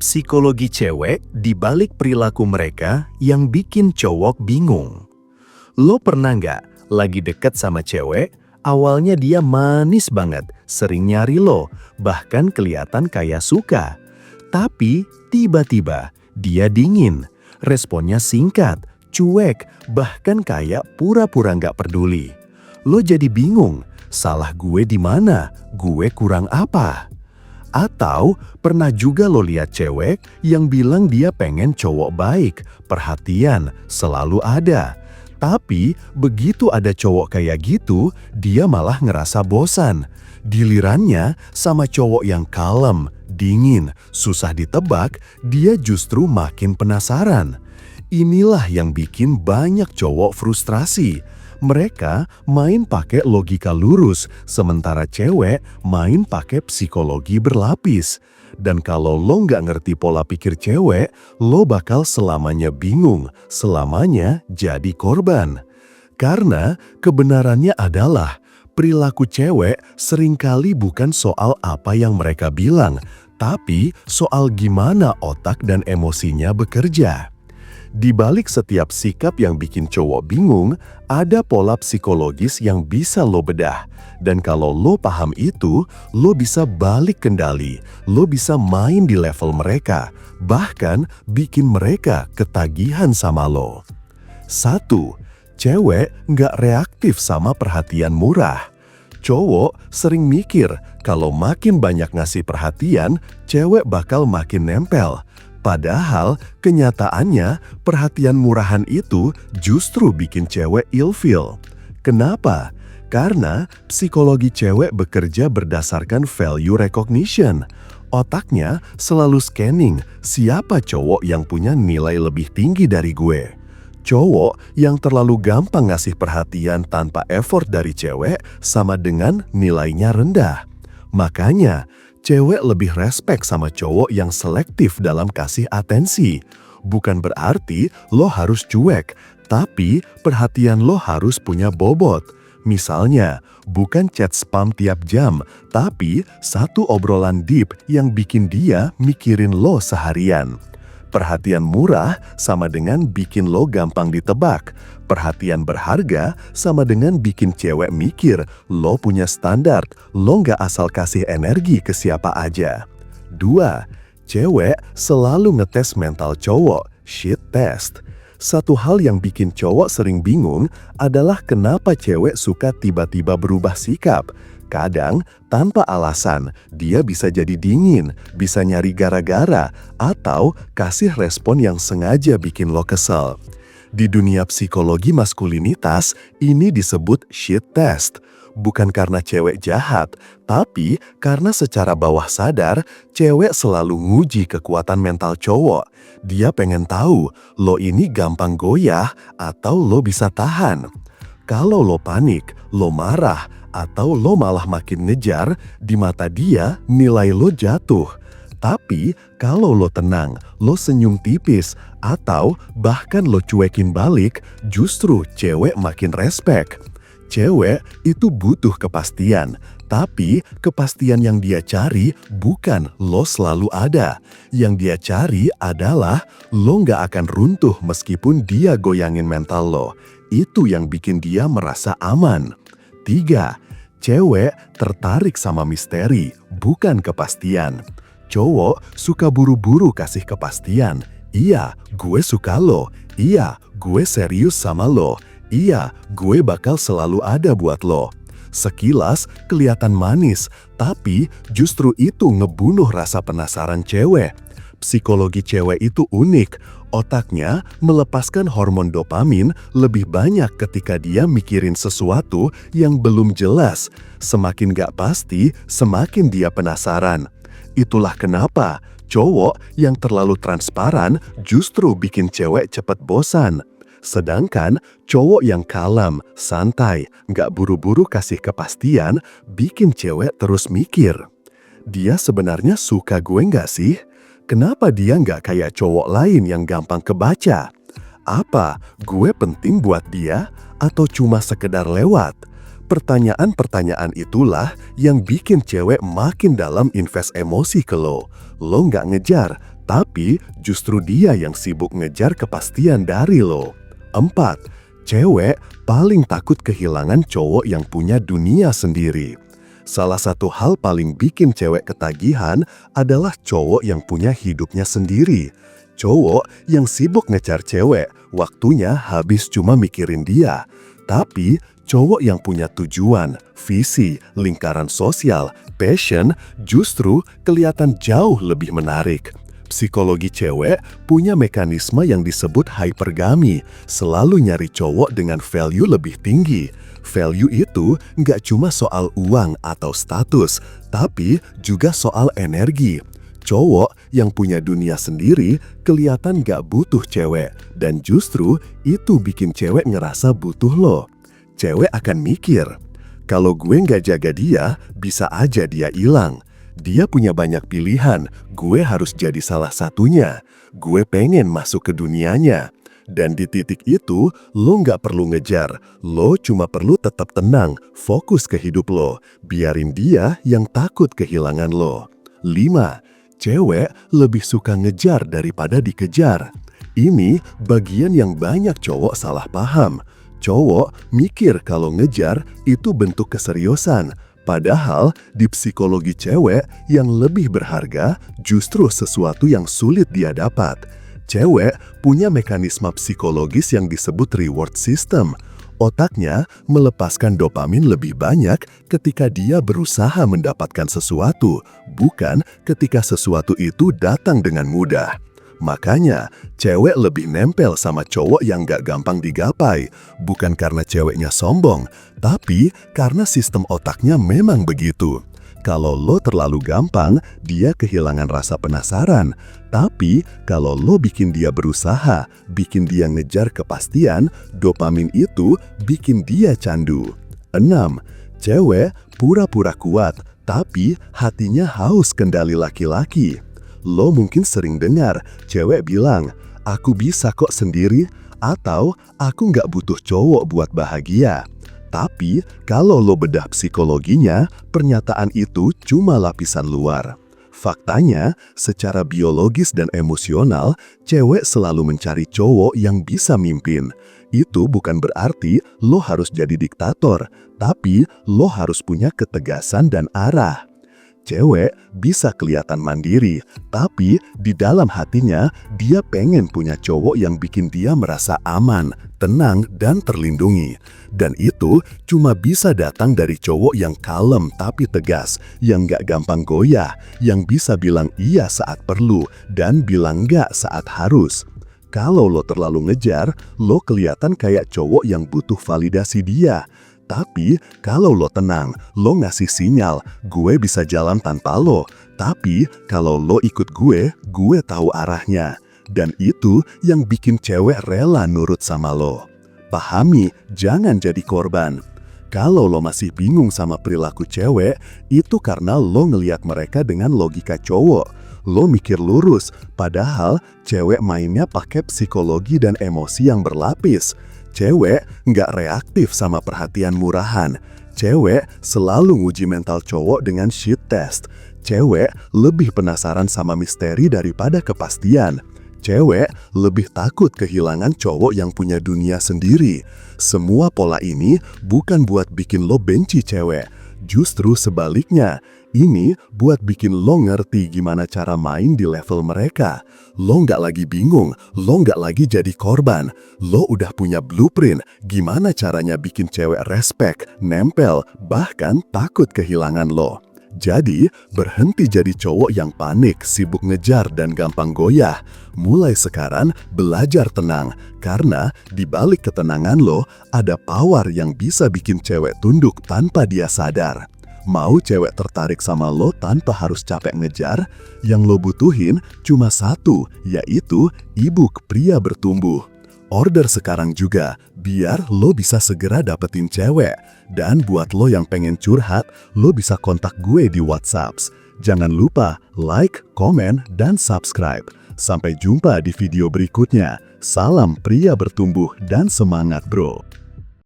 psikologi cewek di balik perilaku mereka yang bikin cowok bingung. Lo pernah nggak lagi deket sama cewek, awalnya dia manis banget, sering nyari lo, bahkan kelihatan kayak suka. Tapi tiba-tiba dia dingin, responnya singkat, cuek, bahkan kayak pura-pura nggak peduli. Lo jadi bingung, salah gue di mana? Gue kurang apa? Atau pernah juga lo lihat cewek yang bilang dia pengen cowok baik, perhatian, selalu ada. Tapi begitu ada cowok kayak gitu, dia malah ngerasa bosan. Gilirannya sama cowok yang kalem, dingin, susah ditebak, dia justru makin penasaran. Inilah yang bikin banyak cowok frustrasi. Mereka main pakai logika lurus, sementara cewek main pakai psikologi berlapis. Dan kalau lo nggak ngerti pola pikir cewek, lo bakal selamanya bingung, selamanya jadi korban. Karena kebenarannya adalah, perilaku cewek seringkali bukan soal apa yang mereka bilang, tapi soal gimana otak dan emosinya bekerja. Di balik setiap sikap yang bikin cowok bingung, ada pola psikologis yang bisa lo bedah. Dan kalau lo paham itu, lo bisa balik kendali, lo bisa main di level mereka, bahkan bikin mereka ketagihan sama lo. 1. Cewek nggak reaktif sama perhatian murah. Cowok sering mikir kalau makin banyak ngasih perhatian, cewek bakal makin nempel. Padahal kenyataannya perhatian murahan itu justru bikin cewek ilfeel. Kenapa? Karena psikologi cewek bekerja berdasarkan value recognition. Otaknya selalu scanning siapa cowok yang punya nilai lebih tinggi dari gue. Cowok yang terlalu gampang ngasih perhatian tanpa effort dari cewek sama dengan nilainya rendah. Makanya, cewek lebih respek sama cowok yang selektif dalam kasih atensi. Bukan berarti lo harus cuek, tapi perhatian lo harus punya bobot. Misalnya, bukan chat spam tiap jam, tapi satu obrolan deep yang bikin dia mikirin lo seharian. Perhatian murah sama dengan bikin lo gampang ditebak. Perhatian berharga sama dengan bikin cewek mikir lo punya standar, lo nggak asal kasih energi ke siapa aja. 2. Cewek selalu ngetes mental cowok, shit test. Satu hal yang bikin cowok sering bingung adalah kenapa cewek suka tiba-tiba berubah sikap. Kadang, tanpa alasan, dia bisa jadi dingin, bisa nyari gara-gara, atau kasih respon yang sengaja bikin lo kesel. Di dunia psikologi maskulinitas, ini disebut shit test. Bukan karena cewek jahat, tapi karena secara bawah sadar, cewek selalu nguji kekuatan mental cowok. Dia pengen tahu, lo ini gampang goyah atau lo bisa tahan. Kalau lo panik, lo marah, atau lo malah makin ngejar, di mata dia nilai lo jatuh. Tapi kalau lo tenang, lo senyum tipis, atau bahkan lo cuekin balik, justru cewek makin respek. Cewek itu butuh kepastian, tapi kepastian yang dia cari bukan lo selalu ada. Yang dia cari adalah lo nggak akan runtuh meskipun dia goyangin mental lo. Itu yang bikin dia merasa aman. 3. Cewek tertarik sama misteri, bukan kepastian. Cowok suka buru-buru kasih kepastian. Iya, gue suka lo. Iya, gue serius sama lo. Iya, gue bakal selalu ada buat lo. Sekilas kelihatan manis, tapi justru itu ngebunuh rasa penasaran cewek. Psikologi cewek itu unik. Otaknya melepaskan hormon dopamin lebih banyak ketika dia mikirin sesuatu yang belum jelas. Semakin gak pasti, semakin dia penasaran. Itulah kenapa cowok yang terlalu transparan justru bikin cewek cepet bosan. Sedangkan cowok yang kalem, santai, gak buru-buru kasih kepastian, bikin cewek terus mikir. Dia sebenarnya suka gue gak sih? Kenapa dia nggak kayak cowok lain yang gampang kebaca? Apa gue penting buat dia atau cuma sekedar lewat? Pertanyaan-pertanyaan itulah yang bikin cewek makin dalam invest emosi ke lo. Lo nggak ngejar, Tapi justru dia yang sibuk ngejar kepastian dari lo. 4. Cewek paling takut kehilangan cowok yang punya dunia sendiri. Salah satu hal paling bikin cewek ketagihan adalah cowok yang punya hidupnya sendiri. Cowok yang sibuk ngejar cewek, waktunya habis cuma mikirin dia. Tapi cowok yang punya tujuan, visi, lingkaran sosial, passion justru kelihatan jauh lebih menarik. Psikologi cewek punya mekanisme yang disebut hypergamy, selalu nyari cowok dengan value lebih tinggi. Value itu nggak cuma soal uang atau status, tapi juga soal energi. Cowok yang punya dunia sendiri kelihatan nggak butuh cewek, dan justru itu bikin cewek ngerasa butuh lo. Cewek akan mikir, kalau gue nggak jaga dia, bisa aja dia hilang. Dia punya banyak pilihan, gue harus jadi salah satunya. Gue pengen masuk ke dunianya. Dan di titik itu, lo nggak perlu ngejar. Lo cuma perlu tetap tenang, fokus ke hidup lo. Biarin dia yang takut kehilangan lo. 5. Cewek lebih suka ngejar daripada dikejar. Ini bagian yang banyak cowok salah paham. Cowok mikir kalau ngejar itu bentuk keseriusan. Padahal di psikologi cewek yang lebih berharga justru sesuatu yang sulit dia dapat. Cewek punya mekanisme psikologis yang disebut reward system. Otaknya melepaskan dopamin lebih banyak ketika dia berusaha mendapatkan sesuatu, bukan ketika sesuatu itu datang dengan mudah. Makanya, cewek lebih nempel sama cowok yang gak gampang digapai, bukan karena ceweknya sombong, tapi karena sistem otaknya memang begitu. Kalau lo terlalu gampang, dia kehilangan rasa penasaran. Tapi kalau lo bikin dia berusaha, bikin dia ngejar kepastian, dopamin itu bikin dia candu. 6. Cewek pura-pura kuat, tapi hatinya haus kendali laki-laki. Lo mungkin sering dengar cewek bilang, aku bisa kok sendiri, atau aku nggak butuh cowok buat bahagia. Tapi kalau lo bedah psikologinya, pernyataan itu cuma lapisan luar. Faktanya, secara biologis dan emosional, cewek selalu mencari cowok yang bisa mimpin. Itu bukan berarti lo harus jadi diktator, tapi lo harus punya ketegasan dan arah. Cewek bisa kelihatan mandiri, tapi di dalam hatinya dia pengen punya cowok yang bikin dia merasa aman, tenang, dan terlindungi. Dan itu cuma bisa datang dari cowok yang kalem tapi tegas, yang gak gampang goyah, yang bisa bilang iya saat perlu, dan bilang enggak saat harus. Kalau lo terlalu ngejar, lo kelihatan kayak cowok yang butuh validasi dia. Tapi kalau lo tenang, lo ngasih sinyal, gue bisa jalan tanpa lo. Tapi kalau lo ikut gue tahu arahnya. Dan itu yang bikin cewek rela nurut sama lo. Pahami, jangan jadi korban. Kalau lo masih bingung sama perilaku cewek, itu karena lo ngelihat mereka dengan logika cowok. Lo mikir lurus, padahal cewek mainnya pakai psikologi dan emosi yang berlapis. Cewek nggak reaktif sama perhatian murahan. Cewek selalu nguji mental cowok dengan shit test. Cewek lebih penasaran sama misteri daripada kepastian. Cewek lebih takut kehilangan cowok yang punya dunia sendiri. Semua pola ini bukan buat bikin lo benci cewek. Justru sebaliknya, ini buat bikin lo ngerti gimana cara main di level mereka. Lo nggak lagi bingung, lo nggak lagi jadi korban. Lo udah punya blueprint gimana caranya bikin cewek respect, nempel, bahkan takut kehilangan lo. Jadi, berhenti jadi cowok yang panik, sibuk ngejar, dan gampang goyah. Mulai sekarang, belajar tenang. Karena di balik ketenangan lo, ada power yang bisa bikin cewek tunduk tanpa dia sadar. Mau cewek tertarik sama lo tanpa harus capek ngejar? Yang lo butuhin cuma satu, yaitu e-book Pria Bertumbuh. Order sekarang juga, biar lo bisa segera dapetin cewek. Dan buat lo yang pengen curhat, lo bisa kontak gue di WhatsApp. Jangan lupa like, komen, dan subscribe. Sampai jumpa di video berikutnya. Salam pria bertumbuh dan semangat bro.